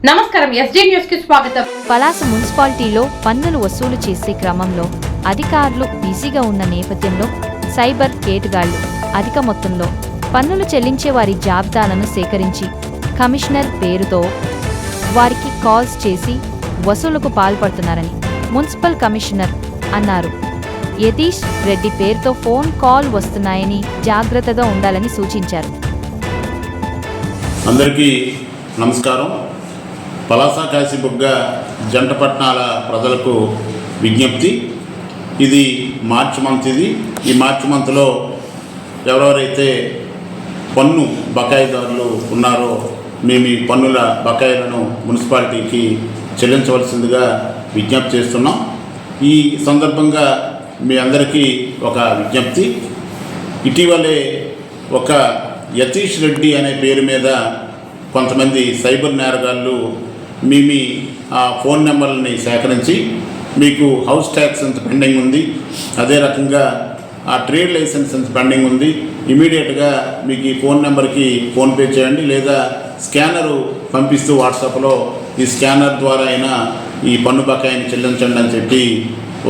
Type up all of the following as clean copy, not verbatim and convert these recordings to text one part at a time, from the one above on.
నమస్కారం, SJ news కి స్వాగతం. పలాస మున్సిపాలిటీలో పన్నులు వసూలు చేసే క్రమంలో అధికారులు బిజీగా ఉన్న నేపథ్యంలో సైబర్ కేటుగాళ్లు అధిక మొత్తంలో పన్నులు చెల్లించే వారి జాబితాలను సేకరించి కమిషనర్ పేరుతో వారికి కాల్స్ చేసి వసూలుకు పాల్పడుతున్నారని మున్సిపల్ కమిషనర్ అన్నారు. యతీష్ రెడ్డి పేరుతో ఫోన్ కాల్ వస్తున్నాయని జాగ్రత్తగా ఉండాలని సూచించారు. అందరికీ నమస్కారం. పలాస కాశీబుగ్గ జంటపట్నాల ప్రజలకు విజ్ఞప్తి. ఇది మార్చ్ మంత్. ఈ మార్చ్ మంత్లో ఎవరెవరైతే పన్ను బకాయిదారులు ఉన్నారో మేము ఈ పన్నుల బకాయిలను మున్సిపాలిటీకి చెల్లించవలసిందిగా విజ్ఞప్తి చేస్తున్నాం. ఈ సందర్భంగా మీ అందరికీ ఒక విజ్ఞప్తి. ఇటీవలే ఒక యతీష్ రెడ్డి అనే పేరు మీద కొంతమంది సైబర్ నేరగాళ్ళు మీ ఫోన్ నెంబర్లని సేకరించి మీకు హౌస్ ట్యాక్స్ ఎంత పెండింగ్ ఉంది, అదే రకంగా ఆ ట్రేడ్ లైసెన్స్ ఎంత పెండింగ్ ఉంది, ఇమీడియట్గా మీకు ఈ ఫోన్ నెంబర్కి ఫోన్పే చేయండి, లేదా స్కానరు పంపిస్తూ వాట్సాప్లో ఈ స్కానర్ ద్వారా అయినా ఈ పన్ను బకాయిని చెల్లించండి అని చెప్పి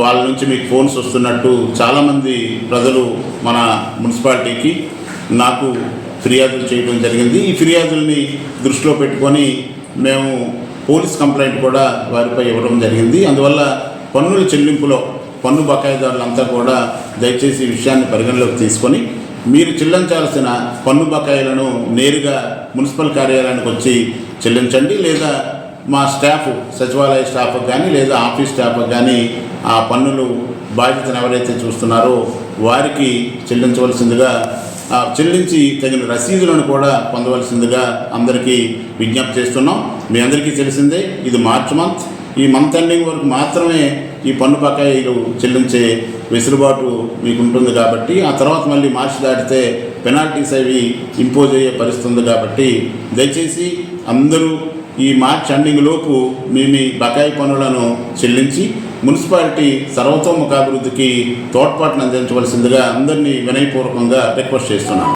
వాళ్ళ నుంచి మీకు ఫోన్స్ వస్తున్నట్టు చాలామంది ప్రజలు మన మున్సిపాలిటీకి నాకు ఫిర్యాదులు చేయడం జరిగింది. ఈ ఫిర్యాదుల్ని దృష్టిలో పెట్టుకొని మేము పోలీస్ కంప్లైంట్ కూడా వారిపై ఇవ్వడం జరిగింది. అందువల్ల పన్నుల చెల్లింపులో పన్ను బకాయిదారులంతా కూడా దయచేసి ఈ విషయాన్ని పరిగణలోకి తీసుకొని మీరు చెల్లించాల్సిన పన్ను బకాయిలను నేరుగా మున్సిపల్ కార్యాలయానికి వచ్చి చెల్లించండి, లేదా మా స్టాఫ్ సచివాలయ స్టాఫ్కి కానీ లేదా ఆఫీస్ స్టాఫ్కి కానీ ఆ పన్నులు బాధ్యతను ఎవరైతే చూస్తున్నారో వారికి చెల్లించవలసిందిగా, చెల్లించి తగిన రసీదులను కూడా పొందవలసిందిగా అందరికీ విజ్ఞప్తి చేస్తున్నాం. మీ అందరికీ తెలిసిందే, ఇది మార్చ్ మంత్. ఈ మంత్ ఎండింగ్ వరకు మాత్రమే ఈ పన్ను బకాయిలు చెల్లించే వెసులుబాటు మీకు ఉంటుంది కాబట్టి ఆ తర్వాత మళ్ళీ మార్చి దాటితే పెనాల్టీస్ అవి ఇంపోజ్ అయ్యే పరిస్థితి ఉంది. కాబట్టి దయచేసి అందరూ ఈ మార్చ్ ఎండింగ్ లోపు మీ బకాయి పన్నులను చెల్లించి మున్సిపాలిటీ సర్వతోముఖాభివృద్ధికి తోడ్పాటును అందించవలసిందిగా అందరినీ వినయపూర్వకంగా రిక్వెస్ట్ చేస్తున్నాను.